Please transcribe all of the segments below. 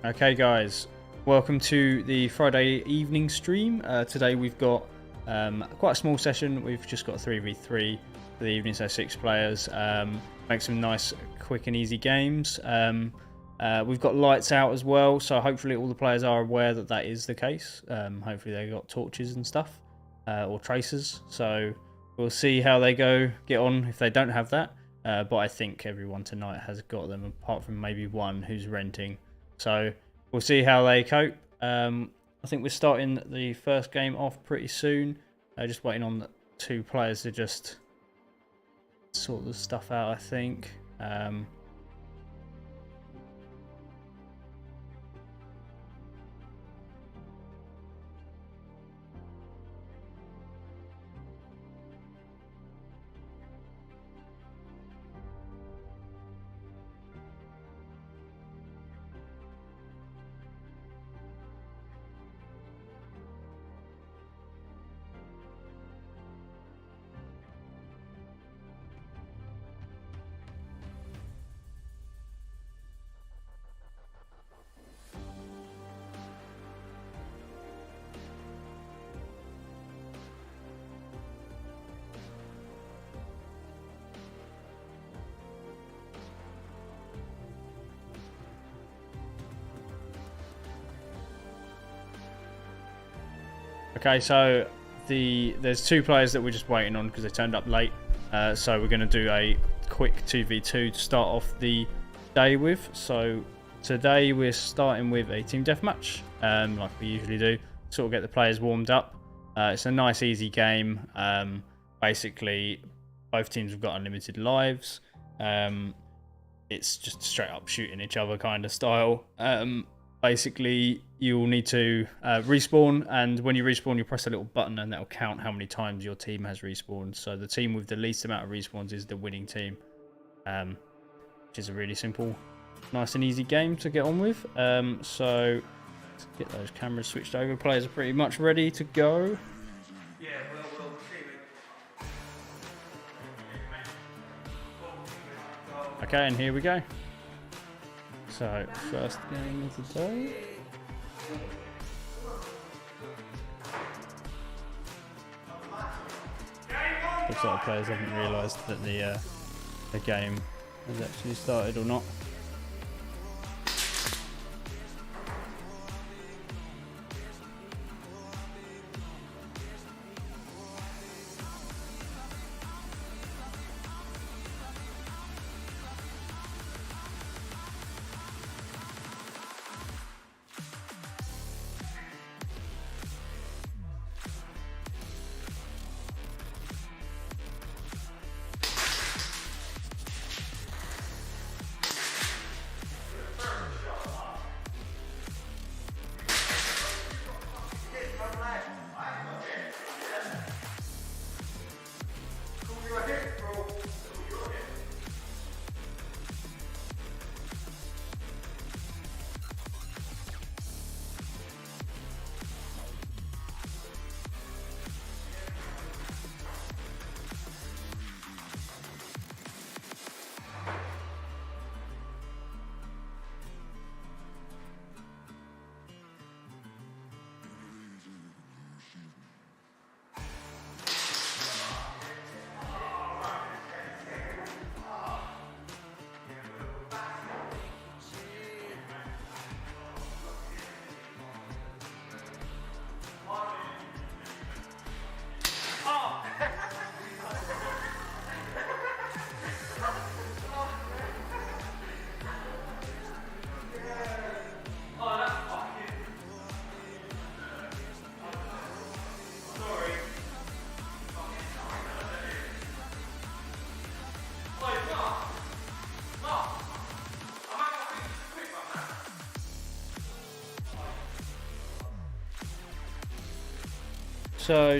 Okay guys, welcome to the Friday evening stream. Today we've got quite a small session. We've just got 3v3 for the evening, so 6 players. Make some nice quick and easy games. We've got lights out as well, so hopefully all the players are aware that that is the case. Hopefully they've got torches and stuff, or tracers, so we'll see how they get on if they don't have that. But I think everyone tonight has got them, apart from maybe one who's renting. So we'll see how they cope. I think we're starting the first game off pretty soon. Just waiting on the 2 players to just sort the stuff out, I think. Okay, so there's 2 players that we're just waiting on because they turned up late. So we're going to do a quick 2v2 to start off the day with. So today we're starting with a team deathmatch, like we usually do. Sort of get the players warmed up. It's a nice, easy game. Basically, both teams have got unlimited lives. It's just straight up shooting each other kind of style. Basically, you'll need to respawn, and when you respawn, you press a little button, and that'll count how many times your team has respawned. So the team with the least amount of respawns is the winning team, which is a really simple, nice and easy game to get on with. So let's get those cameras switched over. Players are pretty much ready to go. Yeah, we'll Okay, and here we go. So, first game of the day. Looks like the players haven't realised that the game has actually started or not.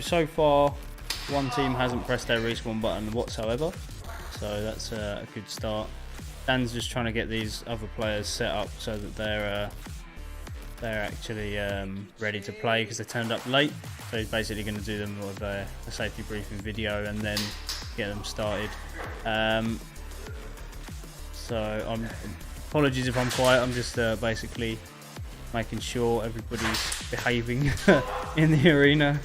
So far, one team hasn't pressed their respawn button whatsoever, so that's a good start. Dan's just trying to get these other players set up so that they're actually ready to play because they turned up late. So he's basically going to do them with a safety briefing video and then get them started. So apologies if I'm quiet. I'm just basically making sure everybody's behaving in the arena.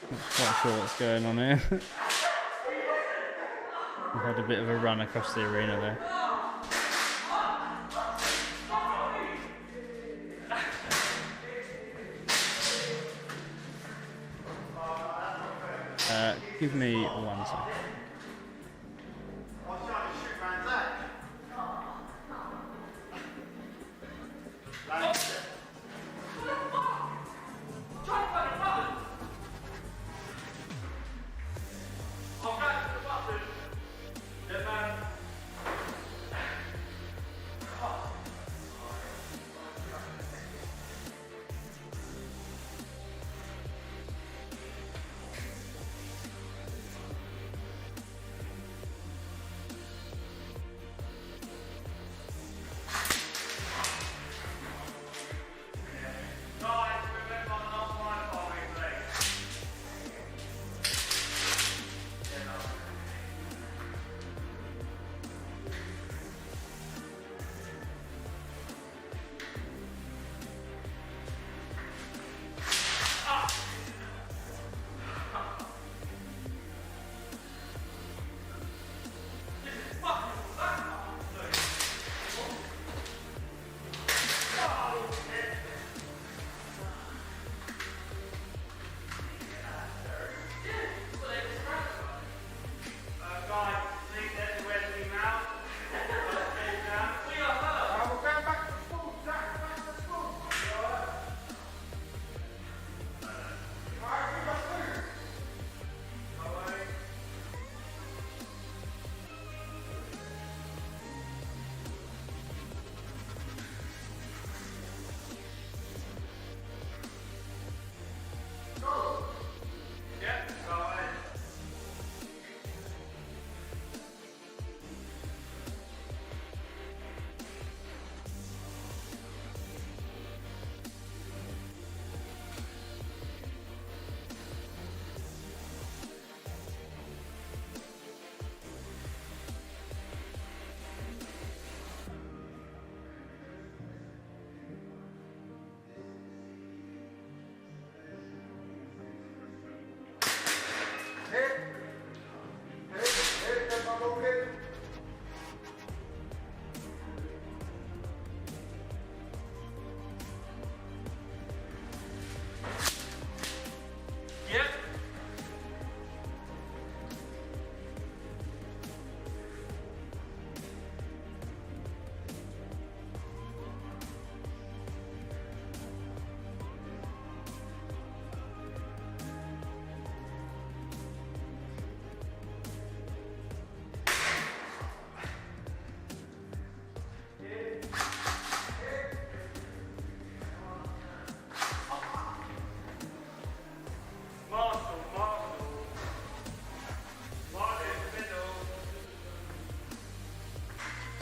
Not quite sure what's going on here. We've had a bit of a run across the arena there. Give me 1 second.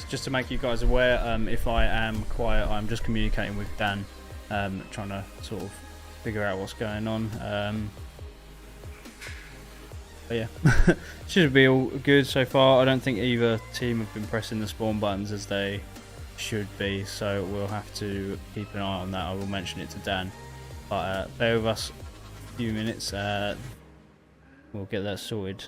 Just to make you guys aware, if I am quiet, I'm just communicating with Dan, trying to sort of figure out what's going on. But yeah, should be all good so far. I don't think either team have been pressing the spawn buttons as they should be, so we'll have to keep an eye on that. I will mention it to Dan, but bear with us a few minutes. We'll get that sorted.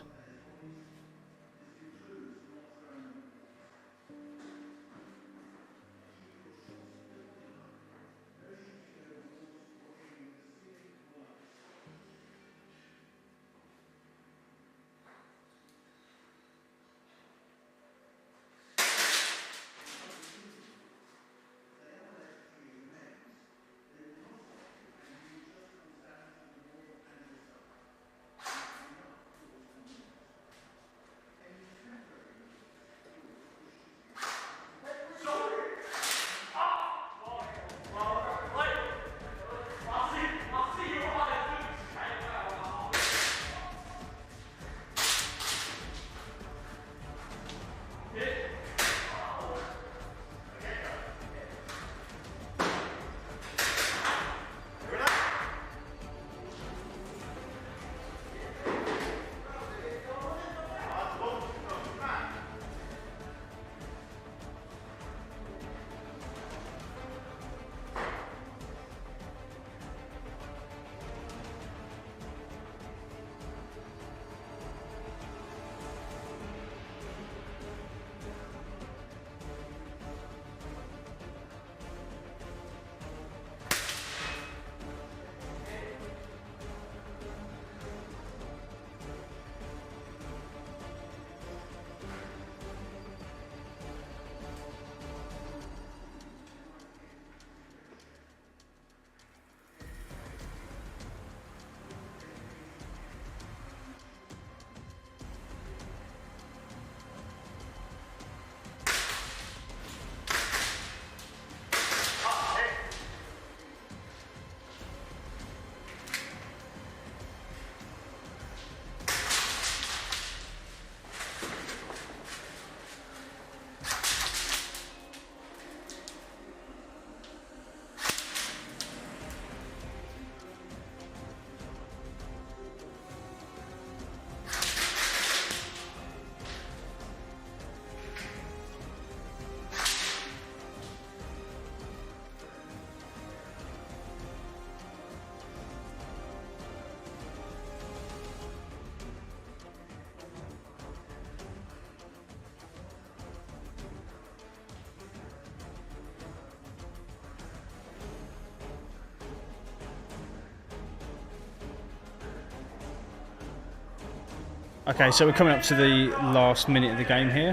Okay, so we're coming up to the last minute of the game here.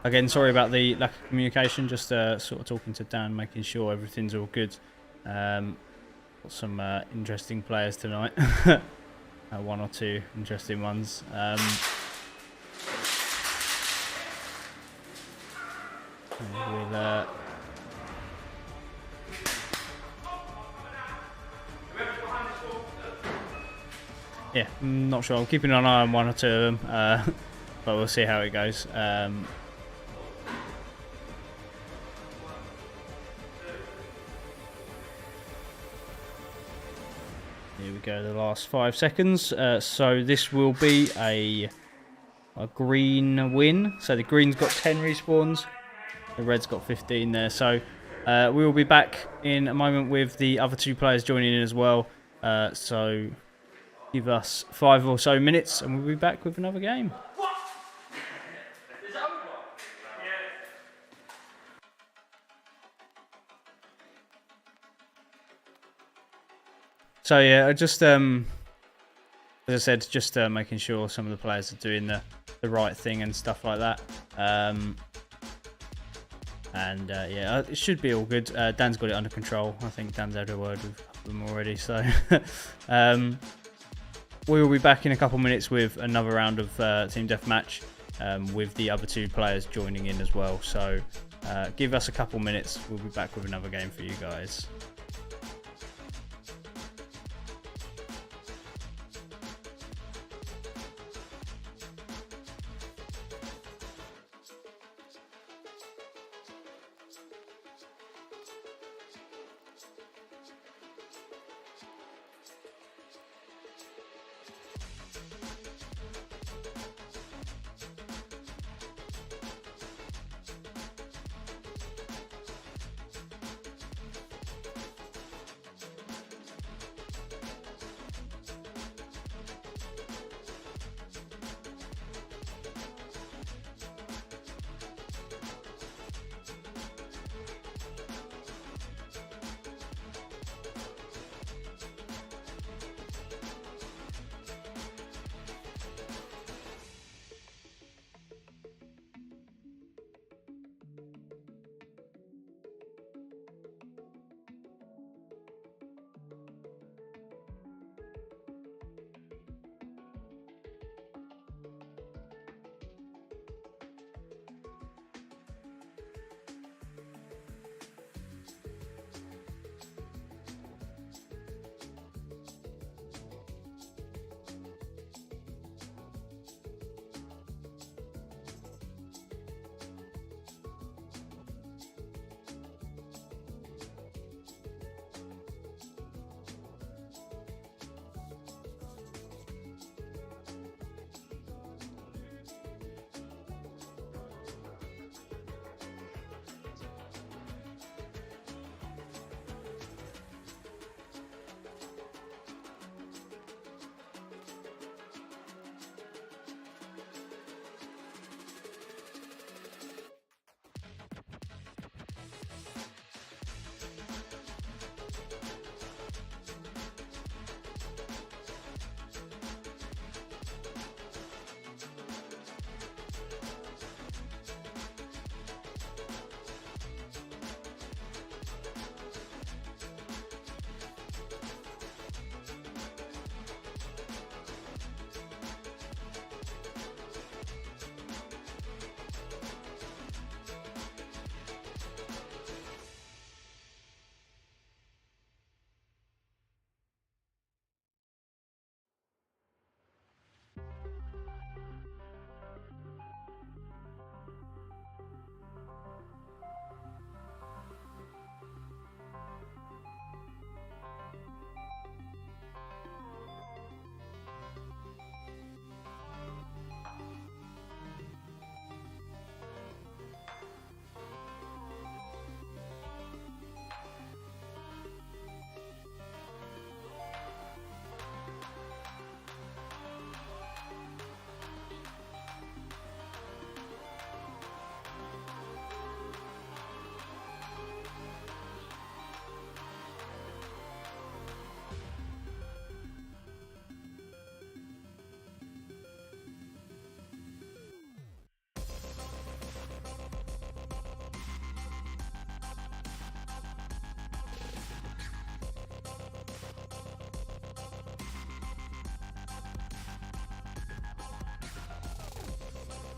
Again, sorry about the lack of communication, just sort of talking to Dan, making sure everything's all good. Got some interesting players tonight. One or two interesting ones. We'll, yeah, I'm not sure. I'm keeping an eye on one or two of them, but we'll see how it goes. Here we go, the last 5 seconds. So this will be a green win. So the green's got 10 respawns, the red's got 15 there. So we will be back in a moment with the other two players joining in as well. So give us 5 or so minutes and we'll be back with another game. So yeah, just as I said, just making sure some of the players are doing the right thing and stuff like that. Yeah, it should be all good. Dan's got it under control. I think Dan's had a word with them already. So we will be back in a couple minutes with another round of team deathmatch with the other two players joining in as well. So give us a couple minutes. We'll be back with another game for you guys.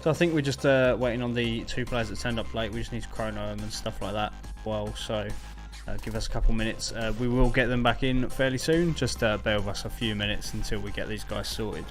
So I think we're just waiting on the 2 players that turned up late. We just need to chrono them and stuff like that. Well, so give us a couple minutes. We will get them back in fairly soon. Just bear with us a few minutes until we get these guys sorted.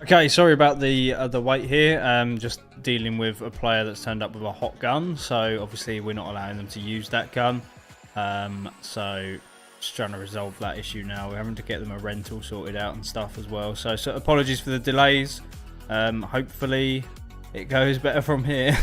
Okay, sorry about the wait here. Just dealing with a player that's turned up with a hot gun, so obviously we're not allowing them to use that gun. So just trying to resolve that issue now. We're having to get them a rental sorted out and stuff as well. So apologies for the delays. Hopefully it goes better from here.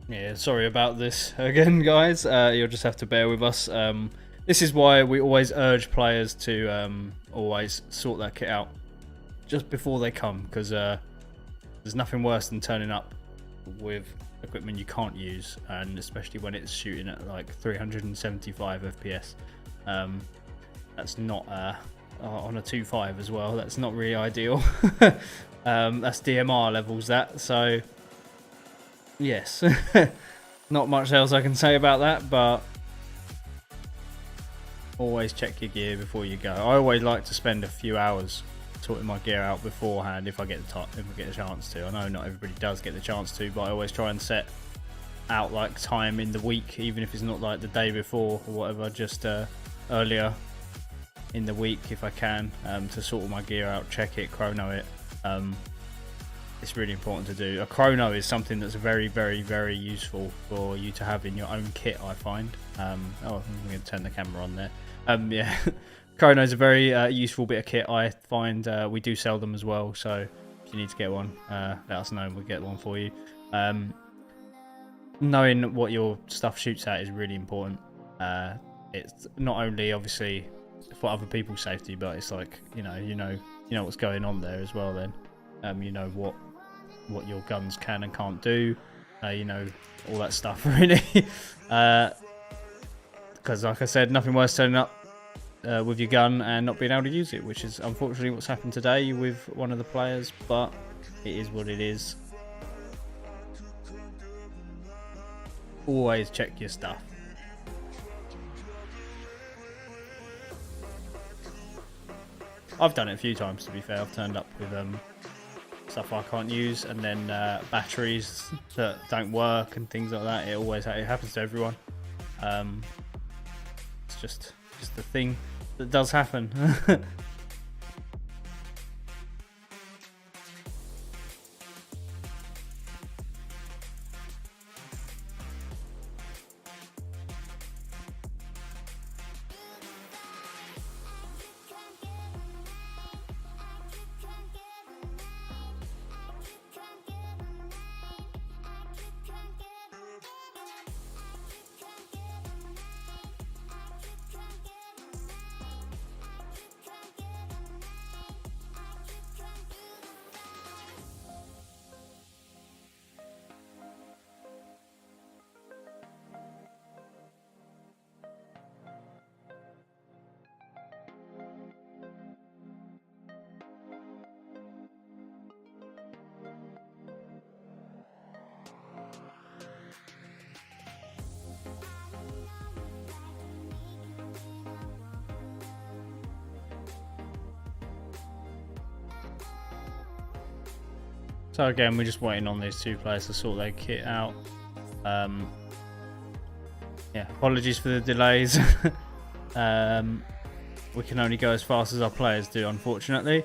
Yeah, sorry about this again, guys. You'll just have to bear with us. This is why we always urge players to always sort that kit out just before they come, because there's nothing worse than turning up with equipment you can't use, and especially when it's shooting at like 375 FPS. That's not on a 2.5 as well. That's not really ideal. That's DMR levels, that. So yes, not much else I can say about that, but always check your gear before you go. I always like to spend a few hours sorting my gear out beforehand if I get a chance to. I know not everybody does get the chance to, but I always try and set out like time in the week, even if it's not like the day before or whatever, just earlier in the week if I can, to sort all my gear out, check it, chrono it. It's really important to do. A chrono is something that's very, very, very useful for you to have in your own kit, I find. I'm going to turn the camera on there. Yeah, chrono is a very useful bit of kit, I find. We do sell them as well, so if you need to get one, let us know and we'll get one for you. Knowing what your stuff shoots at is really important. It's not only obviously for other people's safety, but it's like you know what's going on there as well. Then you know what your guns can and can't do, you know, all that stuff really. Because like I said, nothing worse turning up with your gun and not being able to use it, which is unfortunately what's happened today with one of the players, but it is what it is. Always check your stuff. I've done it a few times, to be fair. I've turned up with stuff I can't use, and then batteries that don't work and things like that. It happens to everyone. It's just the thing that does happen. So again, we're just waiting on these two players to sort their kit out. Yeah, apologies for the delays. We can only go as fast as our players do, unfortunately.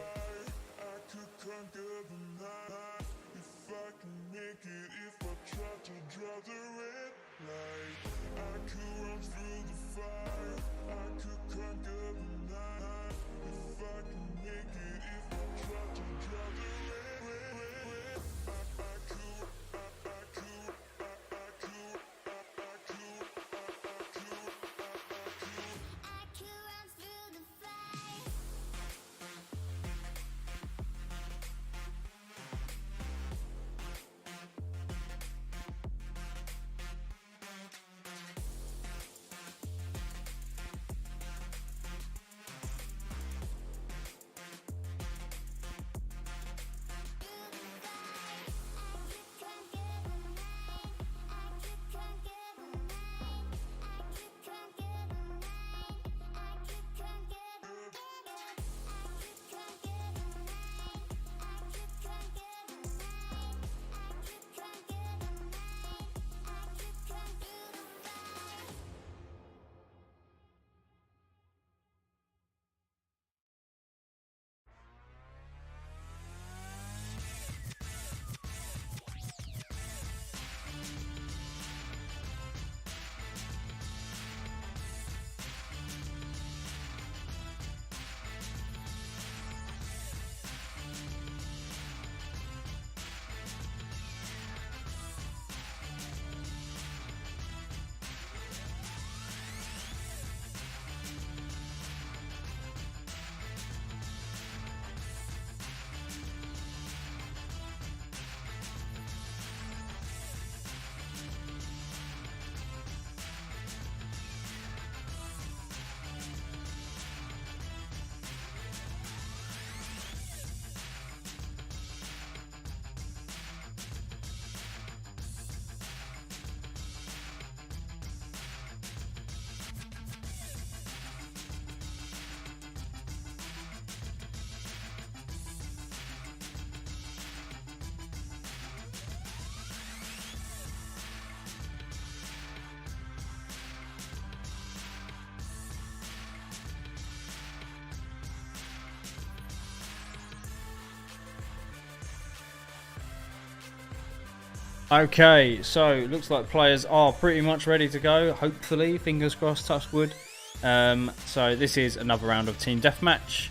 Okay, so looks like players are pretty much ready to go. Hopefully, fingers crossed, touch wood. So this is another round of team deathmatch.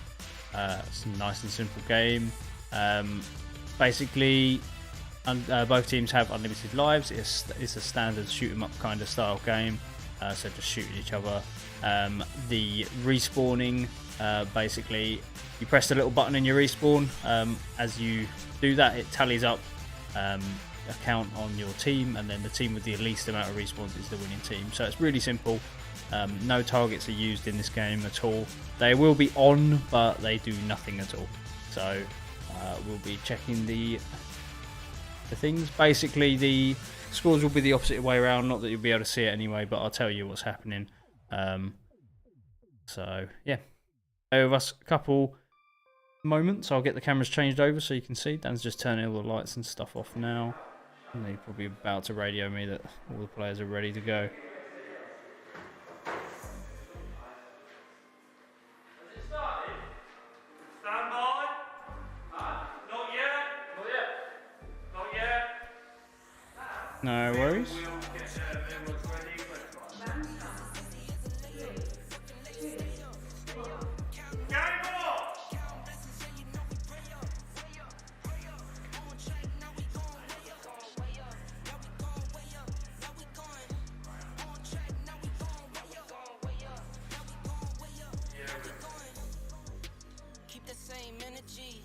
It's a nice and simple game. Basically, both teams have unlimited lives. It's a standard shoot 'em up kind of style game. So just shooting each other. The respawning, basically, you press the little button in your respawn. As you do that, it tallies up a count on your team, and then the team with the least amount of respawns is the winning team. So it's really simple. No targets are used in this game at all. They will be on, but they do nothing at all. So we'll be checking the things. Basically, the scores will be the opposite way around. Not that you'll be able to see it anyway, but I'll tell you what's happening. So yeah, bear with us a couple moments. I'll get the cameras changed over so you can see. Dan's just turning all the lights and stuff off now. And they're probably about to radio me that all the players are ready to go. No worries. Keep the same energy.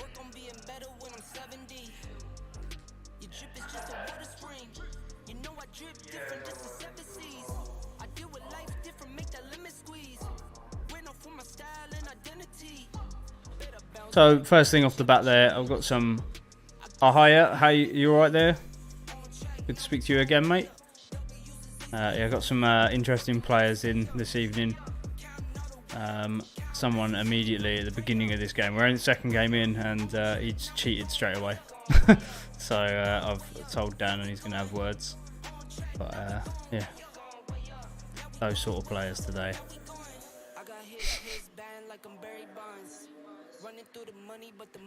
Work on being better when I'm 70. Your drip is just a water spring. You know I drip different, just in 7 seas. I deal with life different, make that limit squeeze. Ran off for my style and identity. So first thing off the bat there, I've got some. Oh, hiya, how you alright there? Good to speak to you again, mate. Yeah, I've got some interesting players in this evening. Someone immediately at the beginning of this game, we're in the second game in, and he cheated straight away. So I've told Dan and he's going to have words. But yeah, those sort of players today.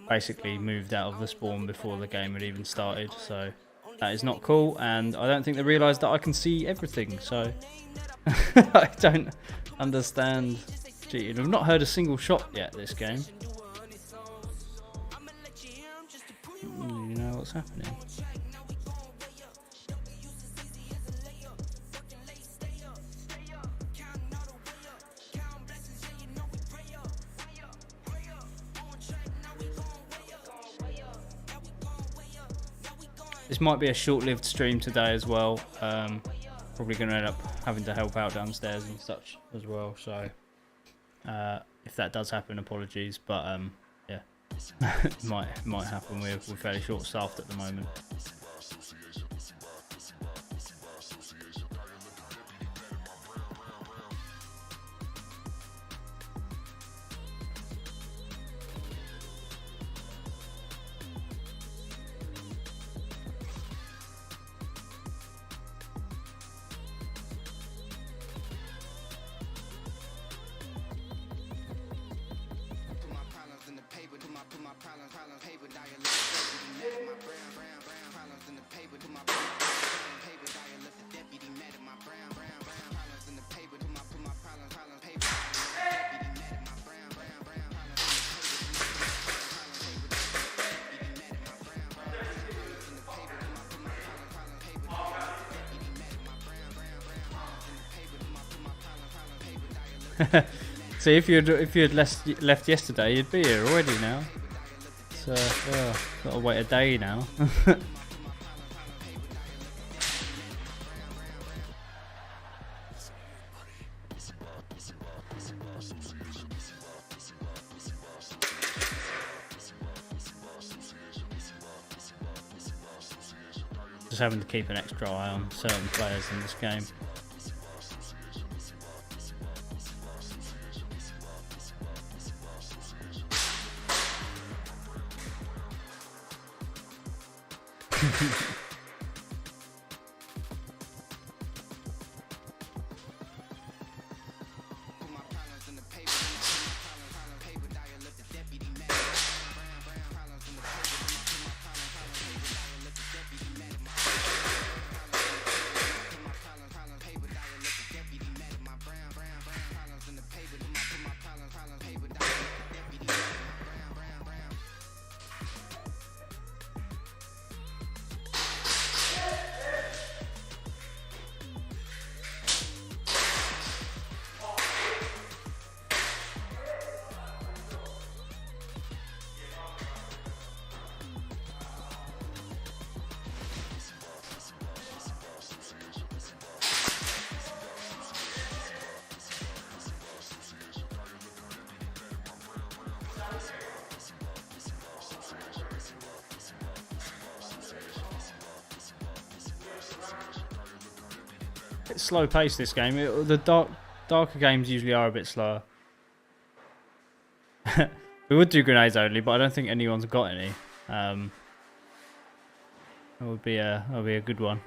Basically moved out of the spawn before the game had even started, so that is not cool, and I don't think they realised that I can see everything, so I don't understand cheating. I've not heard a single shot yet this game. You know what's happening. This might be a short-lived stream today as well. Probably going to end up having to help out downstairs and such as well. So if that does happen, apologies. But yeah, it might happen. We're fairly short-staffed at the moment. See, if you had left yesterday, you'd be here already now. So gotta wait a day now. Just having to keep an extra eye on certain players in this game. It's slow paced this game. The darker games usually are a bit slower. We would do grenades only, but I don't think anyone's got any. That would be a good one.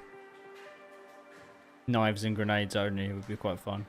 Knives and grenades only would be quite fun.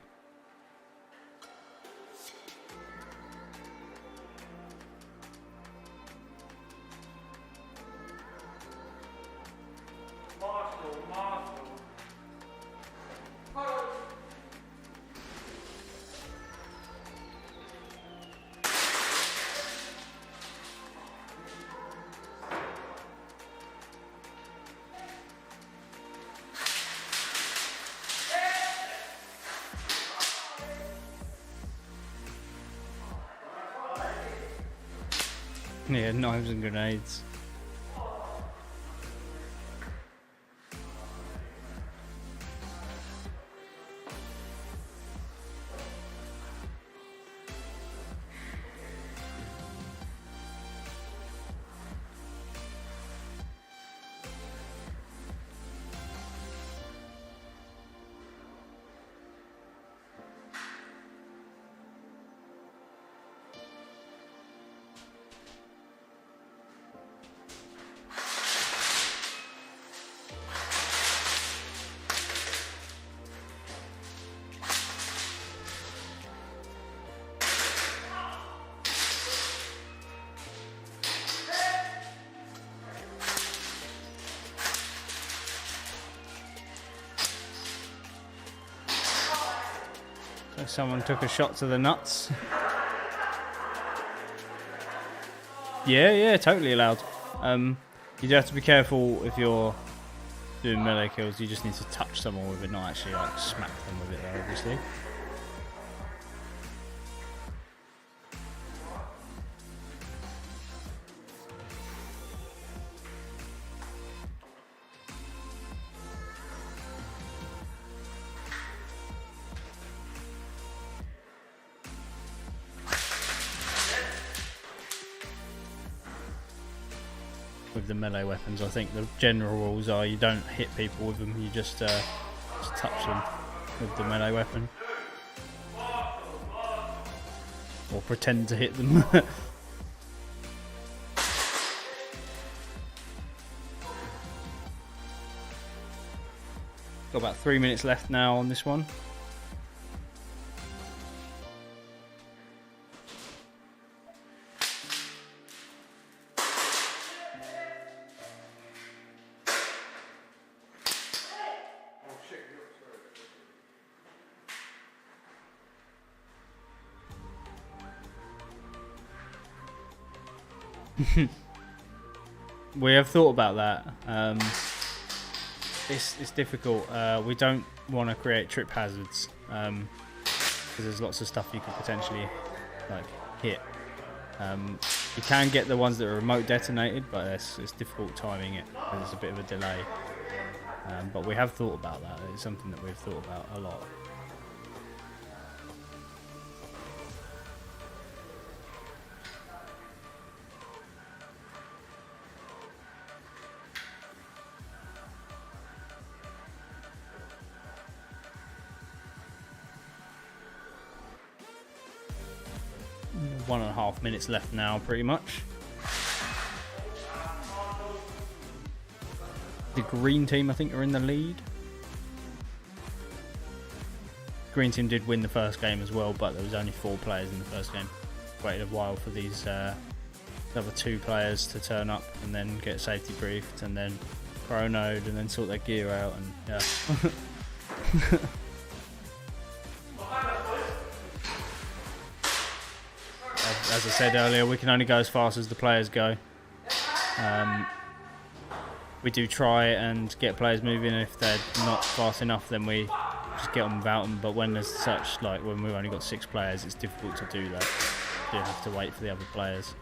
Yeah, knives and grenades. So someone took a shot to the nuts. Yeah, totally allowed. You do have to be careful if you're doing melee kills. You just need to touch someone with it, not actually like smack them with it though, obviously. With the melee weapons, I think the general rules are you don't hit people with them, you just touch them with the melee weapon. Or pretend to hit them. Got about 3 minutes left now on this one. We have thought about that. It's difficult. We don't want to create trip hazards because there's lots of stuff you could potentially like hit. You can get the ones that are remote detonated, but it's difficult timing it. There's a bit of a delay. But we have thought about that. It's something that we've thought about a lot. Mm, 1.5 minutes left now, pretty much. The green team, I think, are in the lead. Green team did win the first game as well, but there was only 4 players in the first game. Waited a while for these other 2 players to turn up and then get safety briefed and then chronoed and then sort their gear out and yeah. As I said earlier, we can only go as fast as the players go. We do try and get players moving, and if they're not fast enough then we just get on without them, but when there's such, like when we've only got 6 players, it's difficult to do that. You have to wait for the other players.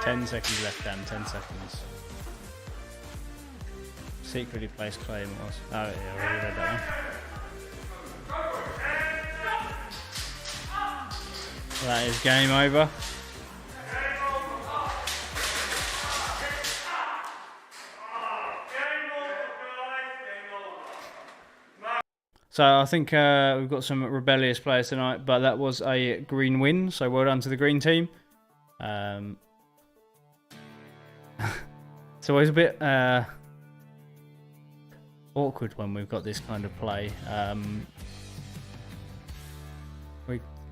10 seconds left, Dan. 10 seconds. Secretly placed claim was. Oh yeah, we already read that one. That is game over. So I think we've got some rebellious players tonight, but that was a green win. So well done to the green team. It's always a bit awkward when we've got this kind of play.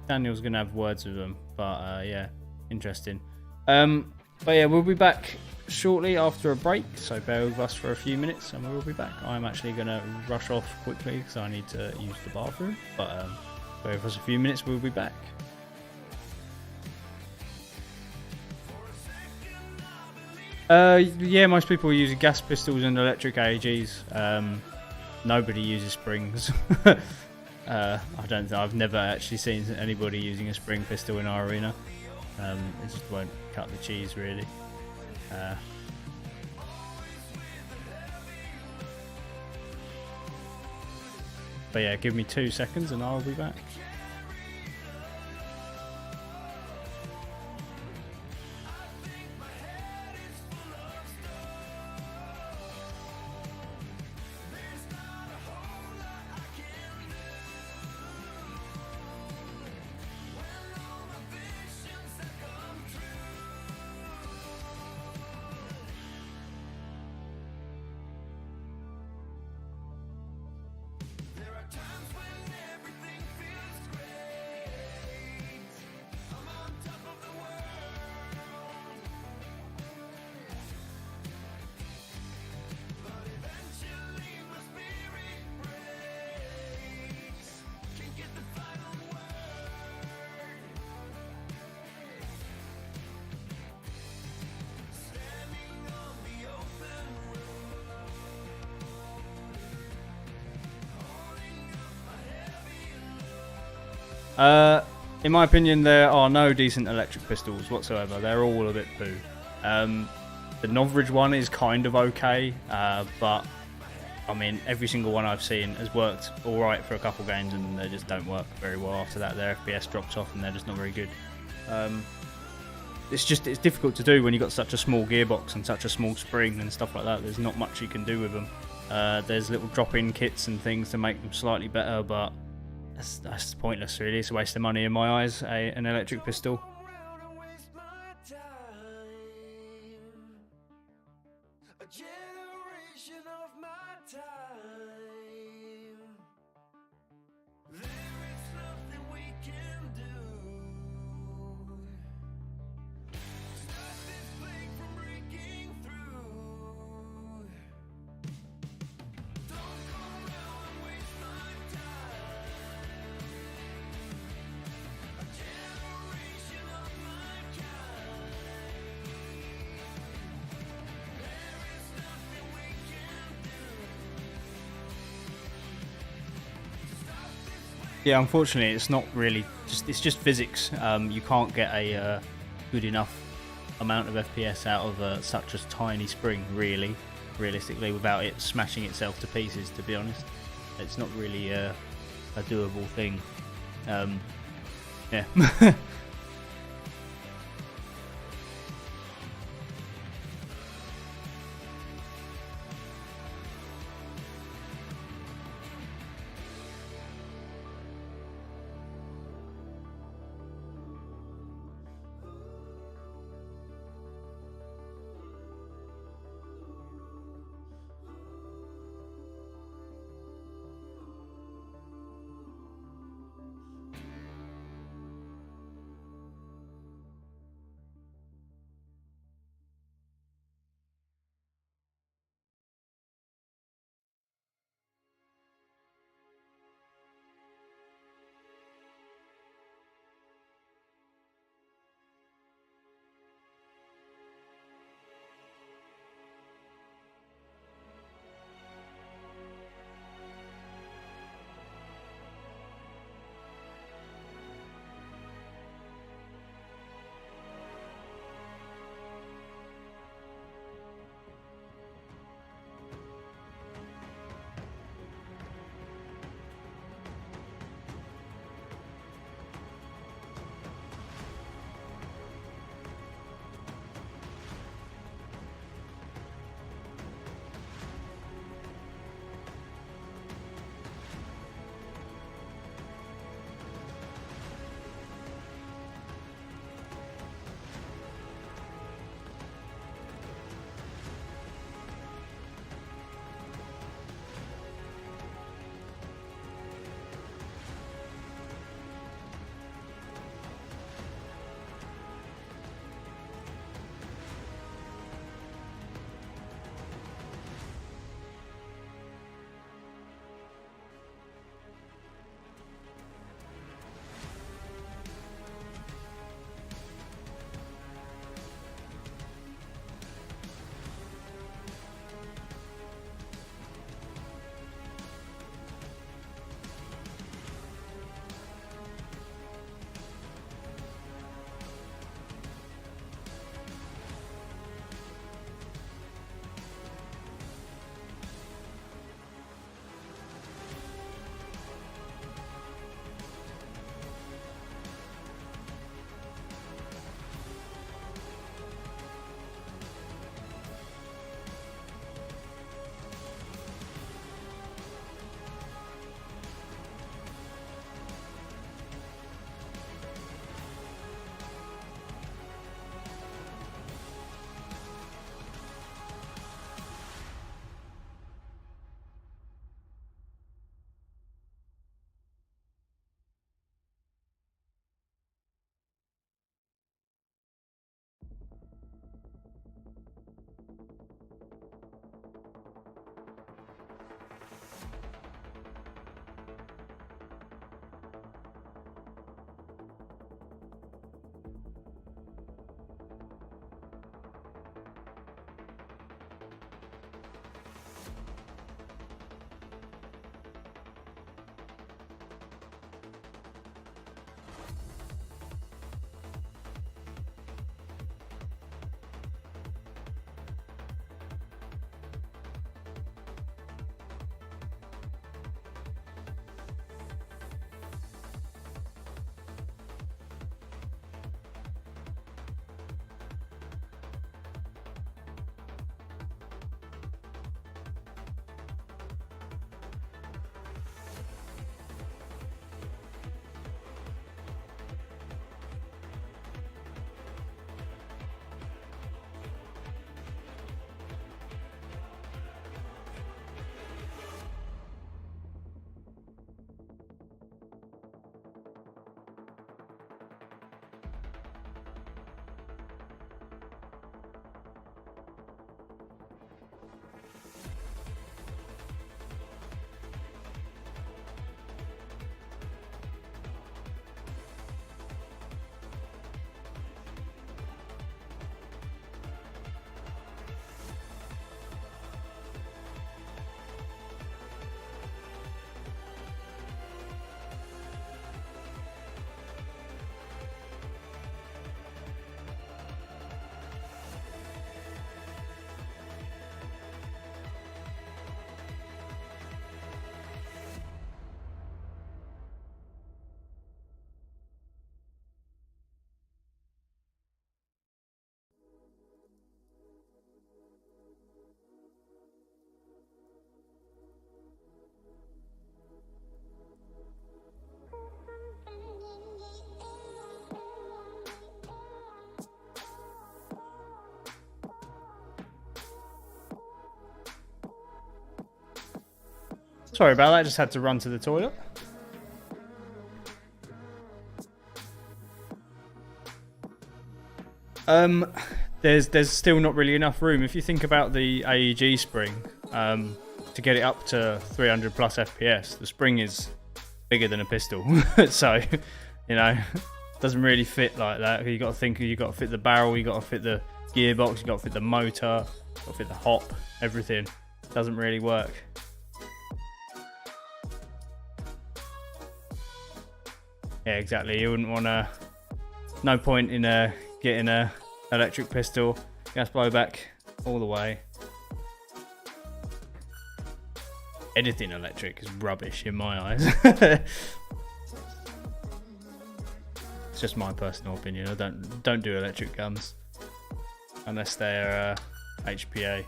Daniel's going to have words with them, but yeah, interesting. But yeah, we'll be back shortly after a break, so bear with us for a few minutes and we'll be back. I'm actually going to rush off quickly because I need to use the bathroom, but bear with us a few minutes, we'll be back. Yeah, most people are using gas pistols and electric AEGs. Nobody uses springs. I've never actually seen anybody using a spring pistol in our arena. It just won't cut the cheese, really. But yeah, give me 2 seconds and I'll be back. In my opinion, there are no decent electric pistols whatsoever. They're all a bit poo. The Novridge one is kind of okay, but I mean, every single one I've seen has worked alright for a couple games and they just don't work very well after that. Their FPS drops off and they're just not very good. It's difficult to do when you've got such a small gearbox and such a small spring and stuff like that. There's not much you can do with them. There's little drop-in kits and things to make them slightly better, but that's pointless, really. It's a waste of money in my eyes, an electric pistol. Yeah, unfortunately, it's not really it's just physics. You can't get a good enough amount of FPS out of such a tiny spring, realistically, without it smashing itself to pieces. To be honest, it's not really a doable thing. Yeah. Sorry about that, I just had to run to the toilet. There's still not really enough room. If you think about the AEG spring, to get it up to 300 plus FPS, the spring is bigger than a pistol. So, you know, doesn't really fit like that. You got to think, you got to fit the barrel, you got to fit the gearbox, you got to fit the motor, you got to fit the hop, everything. Doesn't really work. Yeah, exactly. You wouldn't want to. No point in getting a electric pistol, gas blowback all the way. Anything electric is rubbish in my eyes. It's just my personal opinion. I don't do electric guns unless they're HPA.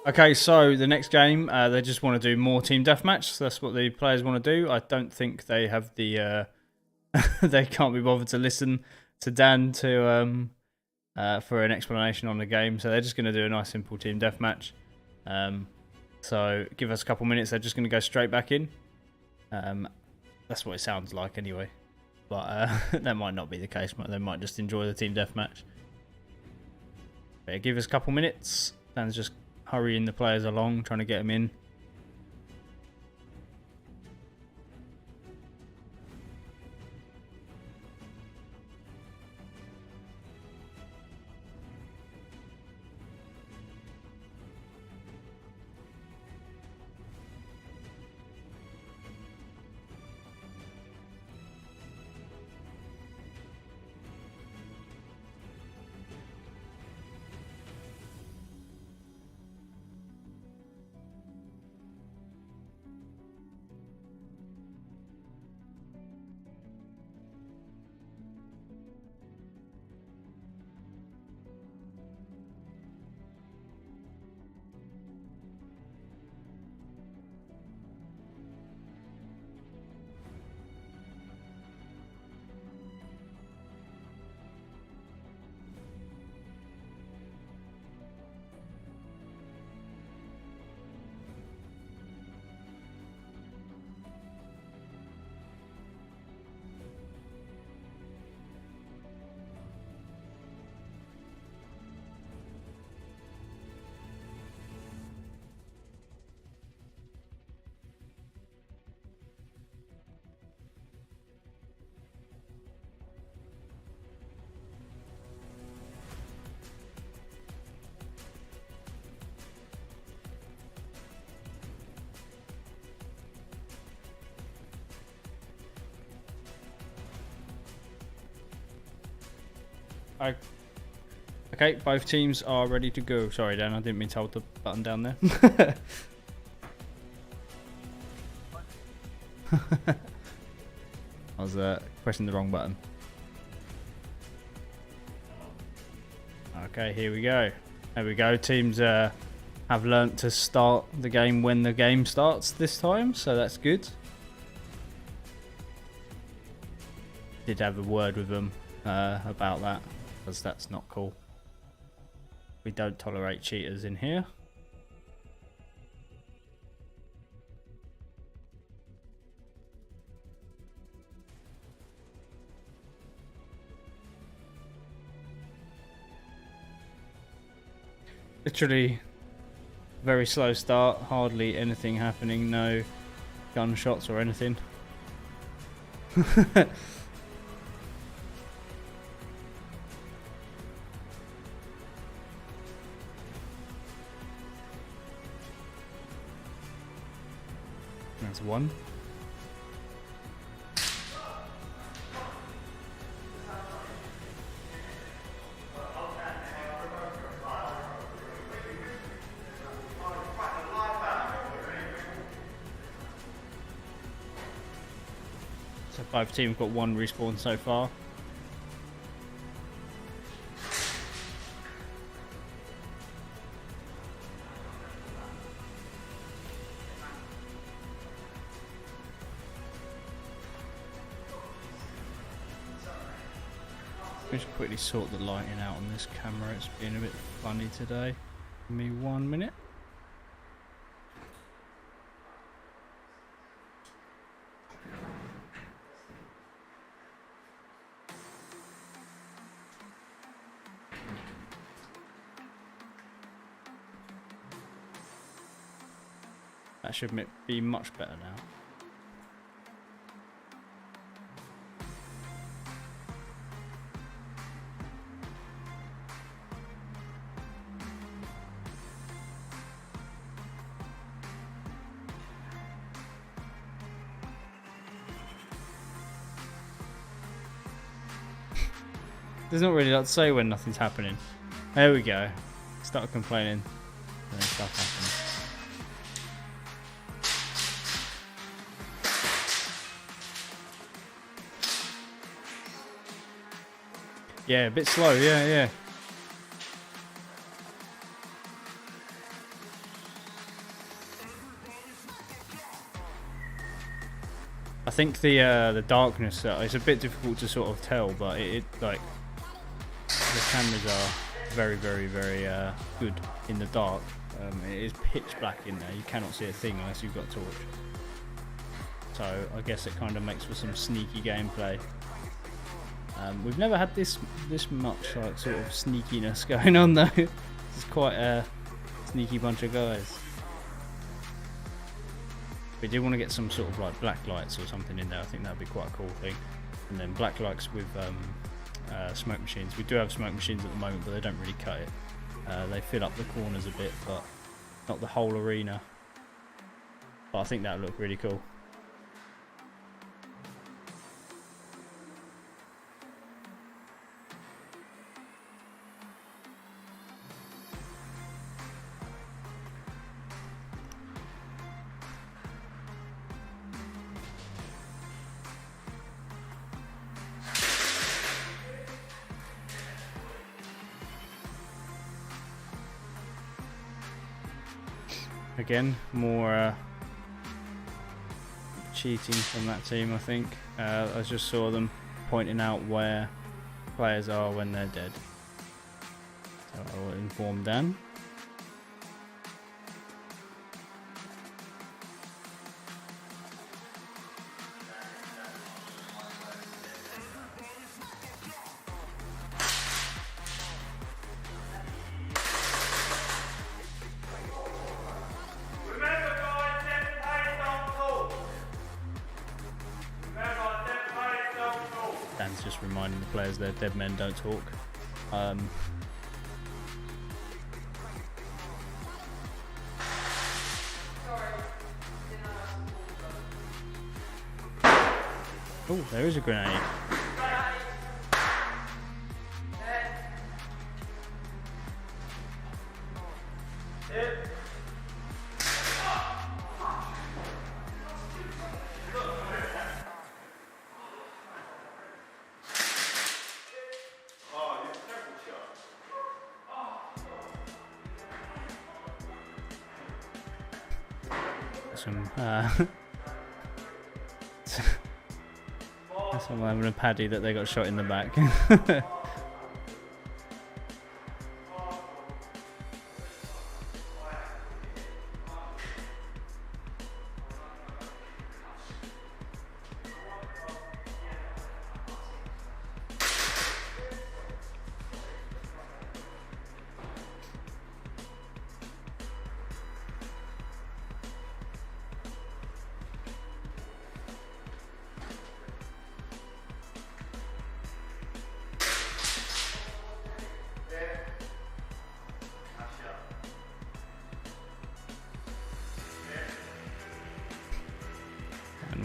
Okay, so the next game, they just want to do more team deathmatch. So that's what the players want to do. I don't think they have the... they can't be bothered to listen to Dan to for an explanation on the game. So they're just going to do a nice simple team deathmatch. So give us a couple minutes. They're just going to go straight back in. That's what it sounds like anyway. But that might not be the case. They might just enjoy the team deathmatch. But yeah, give us a couple minutes. Dan's just hurrying the players along, trying to get them in. Okay, both teams are ready to go. Sorry, Dan, I didn't mean to hold the button down there. I was pressing the wrong button. Okay, here we go. There we go. Teams have learnt to start the game when the game starts this time, so that's good. Did have a word with them about that, because that's not cool. We don't tolerate cheaters in here. Literally very slow start, hardly anything happening, no gunshots or anything. That's one. So both teams got one respawn so far. Just quickly sort the lighting out on this camera. It's been a bit funny today. Give me 1 minute. That should be much better now. There's not really a lot to say when nothing's happening. There we go. Start complaining. And then stuff happens. Yeah, a bit slow, yeah. I think the darkness, it's a bit difficult to sort of tell, but it like the cameras are very good in the dark. It is pitch black in there. You cannot see a thing unless you've got a torch. So I guess it kind of makes for some sneaky gameplay. We've never had this much like sort of sneakiness going on though. It's quite a sneaky bunch of guys. We do want to get some sort of like black lights or something in there. I think that would be quite a cool thing. And then black lights with smoke machines. We do have smoke machines at the moment, but they don't really cut it. They fill up the corners a bit, but not the whole arena. But I think that would look really cool. Again, more cheating from that team, I think. I just saw them pointing out where players are when they're dead. So I will inform Dan. Dan's just reminding the players that dead men don't talk. Oh, there is a grenade. Someone having a paddy that they got shot in the back.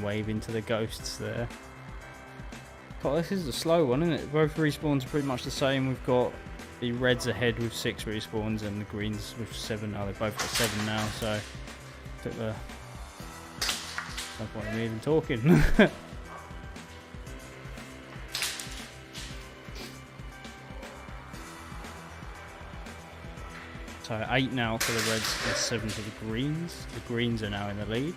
waving to the ghosts there. God, this is a slow one, isn't it? Both respawns are pretty much the same. We've got the reds ahead with 6 respawns and the greens with 7. Oh, they both got 7 now, so took the... no point in me even talking. So 8 now for the reds and 7 for the greens. The greens are now in the lead.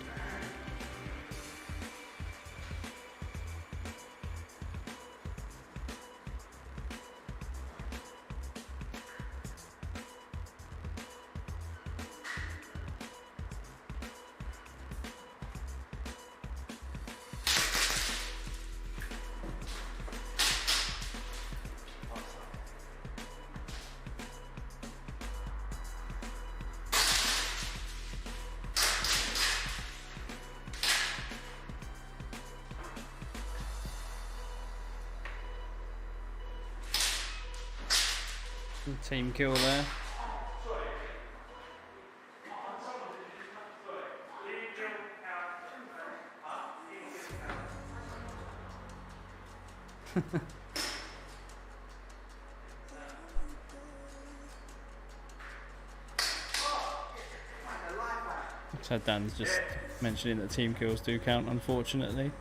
Team kill there. So Dan's just mentioning that team kills do count, unfortunately.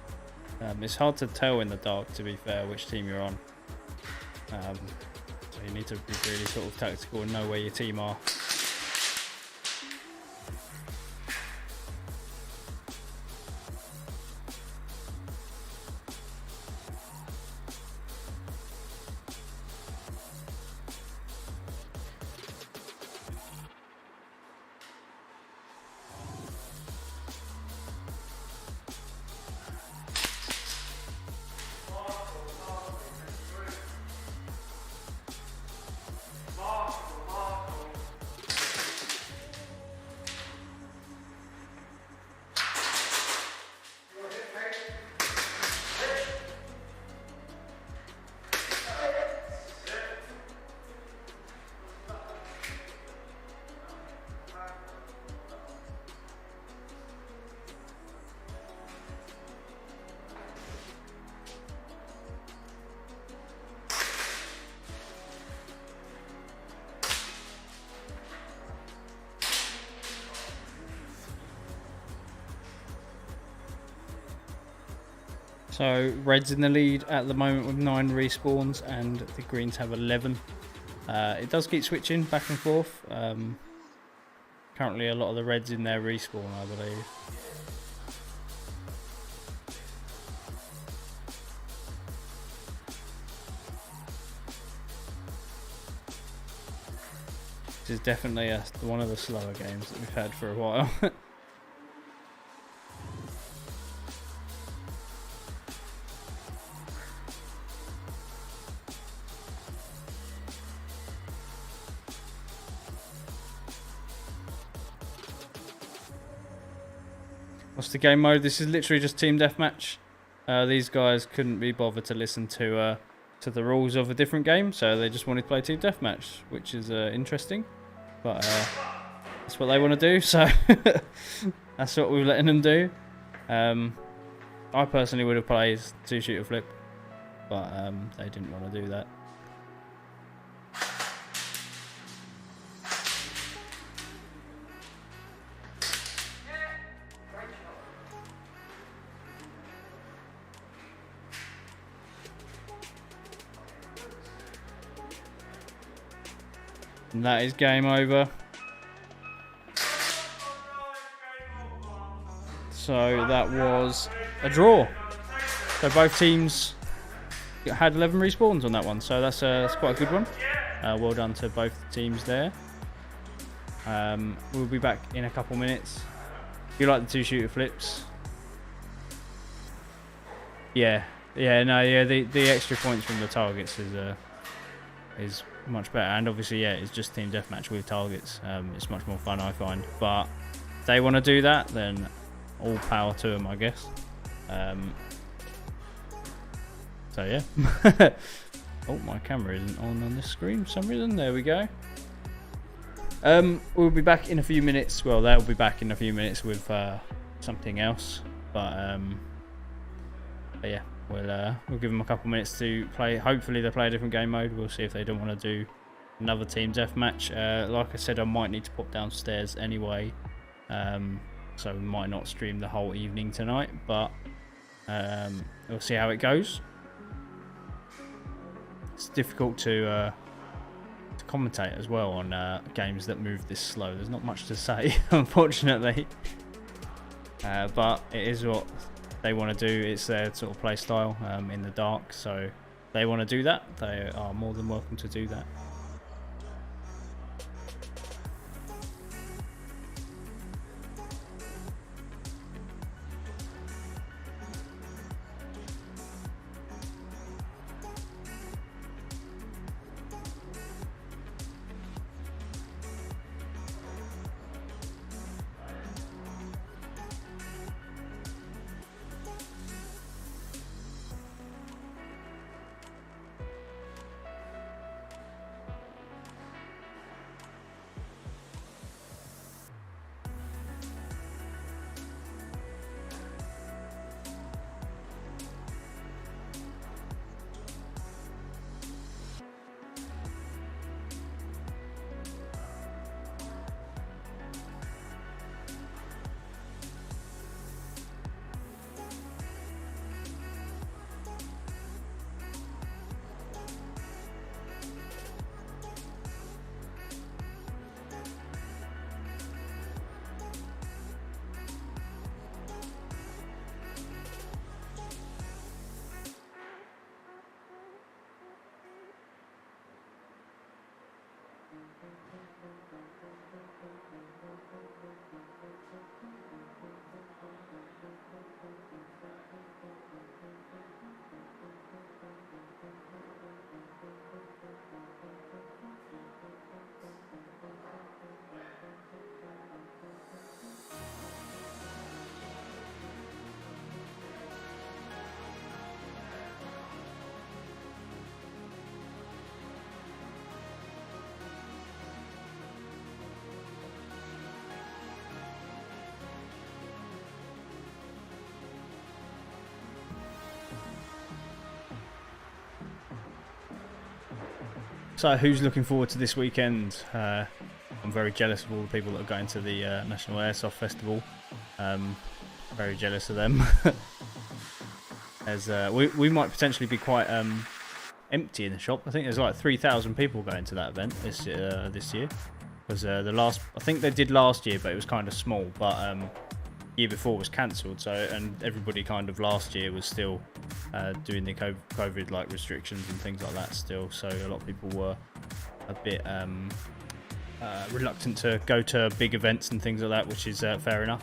It's hard to tell in the dark, to be fair, which team you're on. So you need to be really sort of tactical and know where your team are. So red's in the lead at the moment with 9 respawns and the greens have 11. It does keep switching back and forth. Currently a lot of the reds in their respawn, I believe. This is definitely one of the slower games that we've had for a while. What's the game mode? This is literally just team deathmatch. These guys couldn't be bothered to listen to the rules of a different game, so they just wanted to play team deathmatch, which is interesting. But that's what they want to do, so that's what we're letting them do. I personally would have played 2-shooter flip, but they didn't want to do that. And that is game over. So that was a draw. So both teams had 11 respawns on that one. So that's quite a good one. Well done to both teams there. We'll be back in a couple minutes. If you like the 2-shooter flips. The extra points from the targets is much better, and obviously it's just team deathmatch with targets. It's much more fun, I find, but if they want to do that, then all power to them, I guess. So yeah. Oh, my camera isn't on this screen for some reason. There we go. We'll be back in a few minutes. Well, they'll be back in a few minutes with something else, but But yeah, we'll give them a couple minutes to play. Hopefully they play a different game mode. We'll see if they don't want to do another team deathmatch. Like I said, I might need to pop downstairs anyway, so we might not stream the whole evening tonight, but we'll see how it goes. It's difficult to commentate as well on games that move this slow. There's not much to say, unfortunately, but it is what they want to do. It's their sort of play style in the dark, so they want to do that. They are more than welcome to do that. So who's looking forward to this weekend? I'm very jealous of all the people that are going to the National Airsoft Festival. Very jealous of them. As we might potentially be quite empty in the shop. I think there's like 3,000 people going to that event this year. Because I think they did last year, but it was kind of small. But year before was cancelled. So and everybody kind of last year was still doing the COVID like restrictions and things like that still. So a lot of people were a bit reluctant to go to big events and things like that, which is fair enough.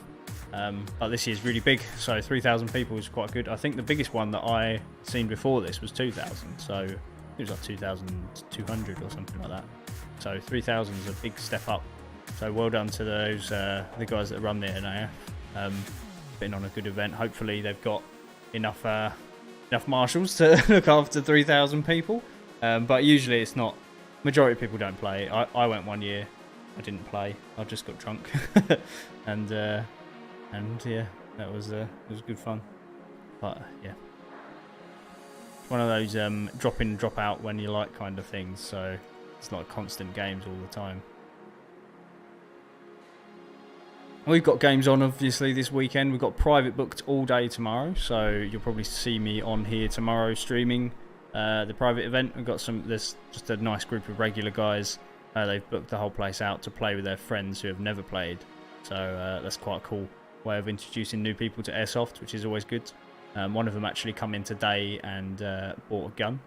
But this year's really big, so 3,000 people is quite good. I think the biggest one that I seen before this was 2,000, so it was like 2,200 or something like that. So 3,000 is a big step up. So well done to those the guys that run the NAF. Been on a good event. Hopefully they've got enough marshals to look after 3,000 people. But usually it's not. Majority of people don't play. I went one year. I didn't play. I just got drunk, and yeah, it was good fun. But yeah, it's one of those drop in, drop out when you like kind of things. So it's not constant games all the time. We've got games on obviously this weekend. We've got private booked all day tomorrow, so you'll probably see me on here tomorrow streaming the private event. We've got there's just a nice group of regular guys. They've booked the whole place out to play with their friends who have never played. So that's quite a cool way of introducing new people to airsoft, which is always good. One of them actually come in today and bought a gun,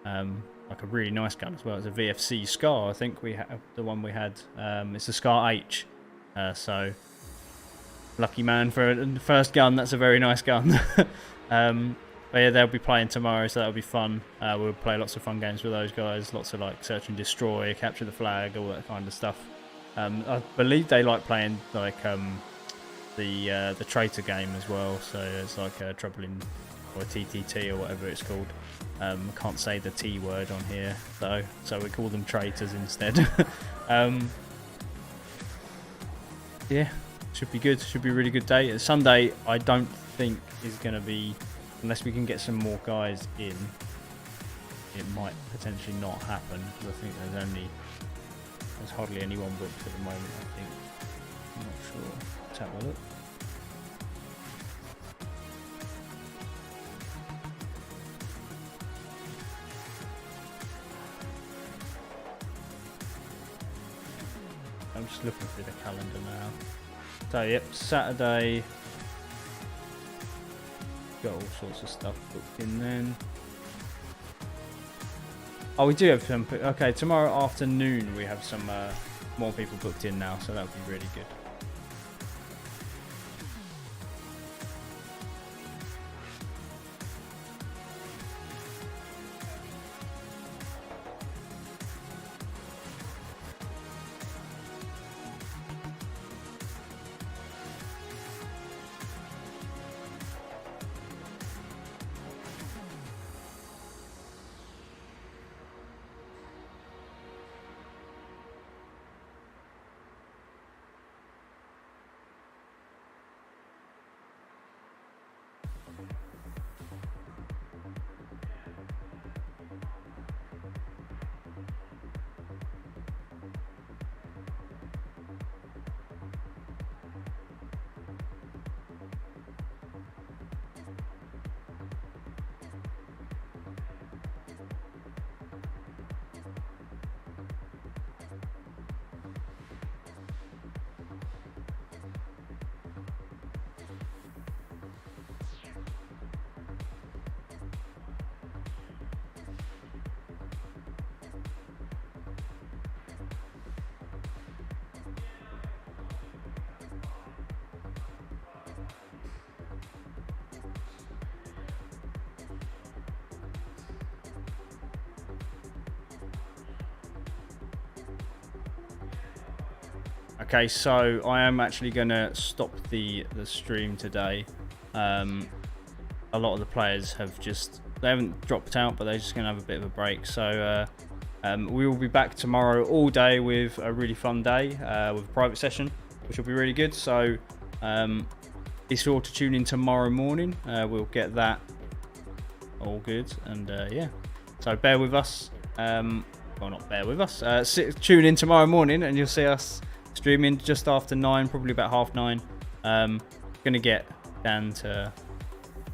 like a really nice gun as well. It's a VFC Scar, I think the one we had. It's a Scar H, so lucky man for the first gun. That's a very nice gun. But yeah, they'll be playing tomorrow, so that'll be fun. We'll play lots of fun games with those guys, lots of like search and destroy, capture the flag, all that kind of stuff. I believe they like playing like the traitor game as well, so it's like trouble in, or TTT or whatever it's called. I can't say the T word on here though, so we call them traitors instead. Yeah, should be good. Should be a really good day. Sunday I don't think is going to be unless we can get some more guys in, it might potentially not happen, because I think there's hardly anyone booked at the moment, I think. I'm not sure. Let's have a look. I'm just looking through the calendar now. So yep, Saturday, got all sorts of stuff booked in then. Oh, we do have some. Okay, tomorrow afternoon we have some more people booked in now, so that would be really good. Okay, so I am actually going to stop the stream today. A lot of the players have they haven't dropped out, but they're just going to have a bit of a break. So we will be back tomorrow all day with a really fun day with a private session, which will be really good. So be sure to tune in tomorrow morning. We'll get that all good, and yeah. So bear with us. Well, not bear with us. Tune in tomorrow morning, and you'll see us streaming just after 9, probably about 9:30. Gonna get Dan to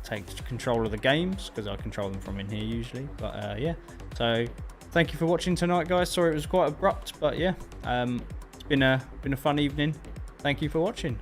take control of the games, because I control them from in here usually. But yeah, so thank you for watching tonight, guys. Sorry it was quite abrupt, but yeah, it's been a fun evening. Thank you for watching.